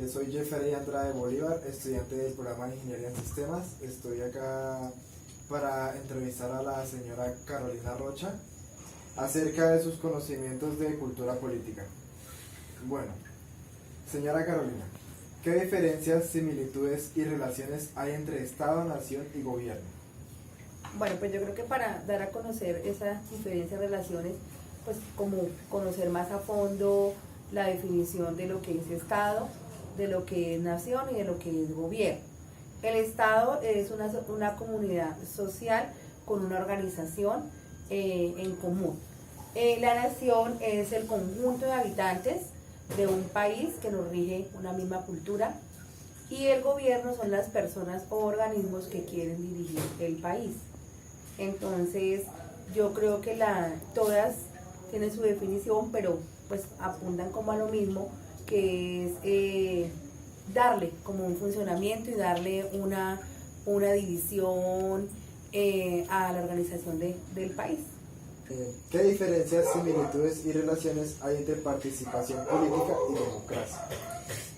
Soy Jeffery Andrade Bolívar, estudiante del programa de Ingeniería en Sistemas. Estoy acá para entrevistar a la señora Carolina Rocha acerca de sus conocimientos de cultura política. Bueno, señora Carolina, ¿qué diferencias, similitudes y relaciones hay entre Estado, nación y gobierno? Bueno, pues yo creo que para dar a conocer esas diferentes relaciones, pues como conocer más a fondo la definición de lo que es Estado, de lo que es nación y de lo que es gobierno. El Estado es una comunidad social con una organización en común. La nación es el conjunto de habitantes de un país que nos rige una misma cultura, y el gobierno son las personas o organismos que quieren dirigir el país. Entonces, yo creo que todas tienen su definición, pero pues apuntan como a lo mismo, que es darle como un funcionamiento y darle una división a la organización del país. ¿Qué diferencias, similitudes y relaciones hay entre participación política y democracia?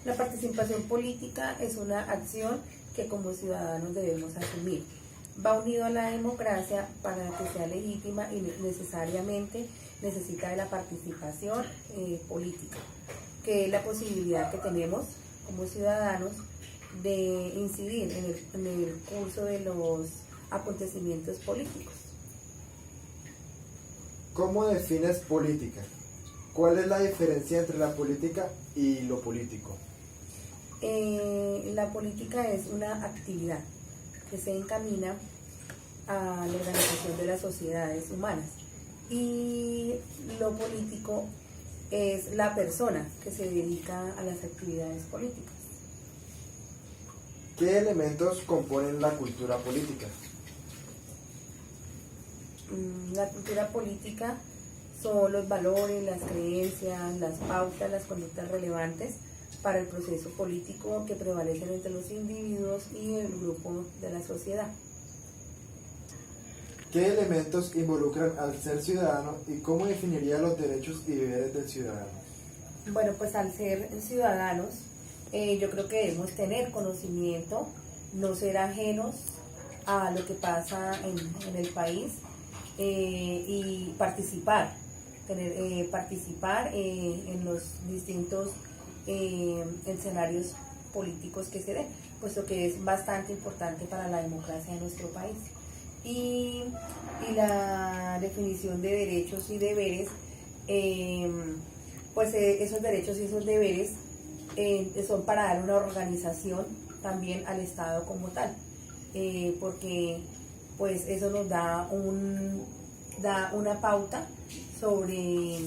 La participación política es una acción que como ciudadanos debemos asumir. Va unido a la democracia. Para que sea legítima y necesariamente necesita de la participación política, que es la posibilidad que tenemos como ciudadanos de incidir en el curso de los acontecimientos políticos. ¿Cómo defines política? ¿Cuál es la diferencia entre la política y lo político? La política es una actividad que se encamina a la organización de las sociedades humanas, y lo político es la persona que se dedica a las actividades políticas. ¿Qué elementos componen la cultura política? La cultura política son los valores, las creencias, las pautas, las conductas relevantes para el proceso político que prevalecen entre los individuos y el grupo de la sociedad. ¿Qué elementos involucran al ser ciudadano y cómo definiría los derechos y deberes del ciudadano? Bueno, pues al ser ciudadanos, yo creo que debemos tener conocimiento, no ser ajenos a lo que pasa en el país, y participar en los distintos escenarios políticos que se den, puesto que es bastante importante para la democracia de nuestro país. Y la definición de derechos y deberes, pues esos derechos y esos deberes son para dar una organización también al Estado como tal, porque pues eso nos da una pauta sobre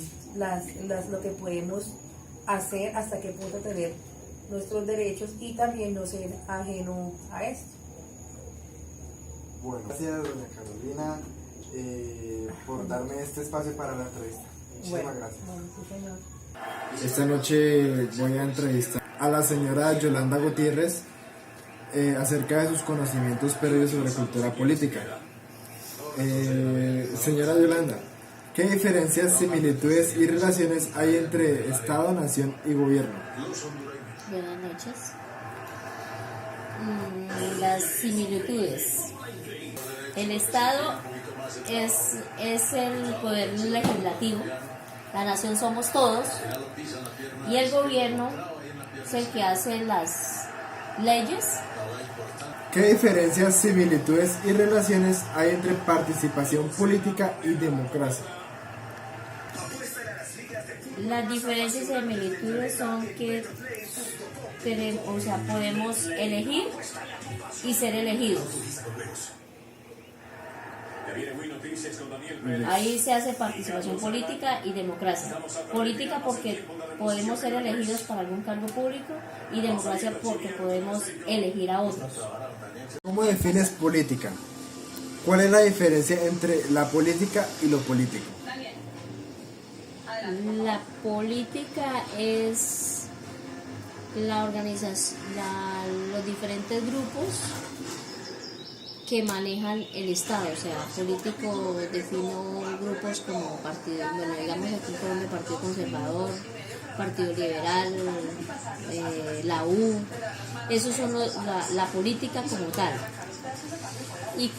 lo que podemos hacer, hasta qué punto tener nuestros derechos y también no ser ajeno a esto. Bueno, gracias doña Carolina por darme este espacio para la entrevista. Muchísimas gracias. Bueno, sí, señor. Esta noche voy a entrevistar a la señora Yolanda Gutiérrez acerca de sus conocimientos previos sobre cultura política. Señora Yolanda, ¿qué diferencias, similitudes y relaciones hay entre Estado, nación y gobierno? Buenas noches. Las similitudes. El Estado es el poder legislativo, la nación somos todos, y el gobierno es el que hace las leyes. ¿Qué diferencias, similitudes y relaciones hay entre participación política y democracia? Las diferencias y similitudes son que podemos elegir y ser elegidos. Ahí se hace participación política y democracia. Política porque podemos ser elegidos para algún cargo público, y democracia porque podemos elegir a otros. ¿Cómo defines política? ¿Cuál es la diferencia entre la política y lo político? La política es la organización, los diferentes grupos que manejan el Estado. O sea, político defino grupos como partido, bueno, digamos aquí en Colombia, Partido Conservador, Partido Liberal, la U, esos son la política como tal. Y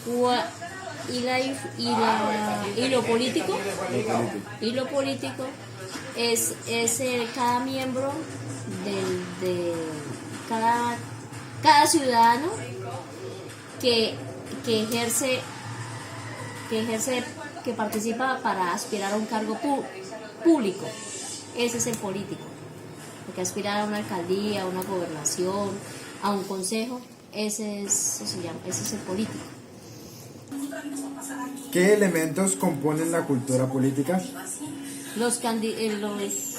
lo político es cada miembro de cada ciudadano que participa para aspirar a un cargo público. Ese es el político. Porque aspirar a una alcaldía, a una gobernación, a un consejo, ese es el político. ¿Qué elementos componen la cultura política? Los candidatos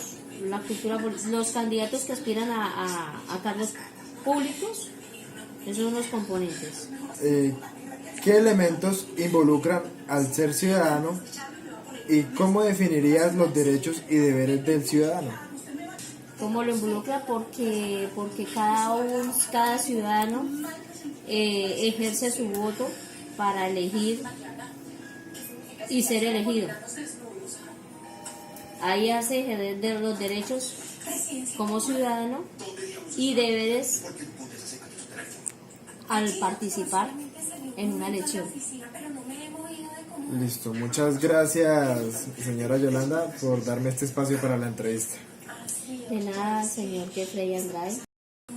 que aspiran a cargos públicos, esos son los componentes. ¿Qué elementos involucran al ser ciudadano y cómo definirías los derechos y deberes del ciudadano? ¿Cómo lo involucra? Porque cada ciudadano ejerce su voto para elegir y ser elegido. Ahí hace ejercer los derechos como ciudadano y deberes al participar en una elección. Listo, muchas gracias, señora Yolanda, por darme este espacio para la entrevista. De nada, señor Jeffrey Andrade.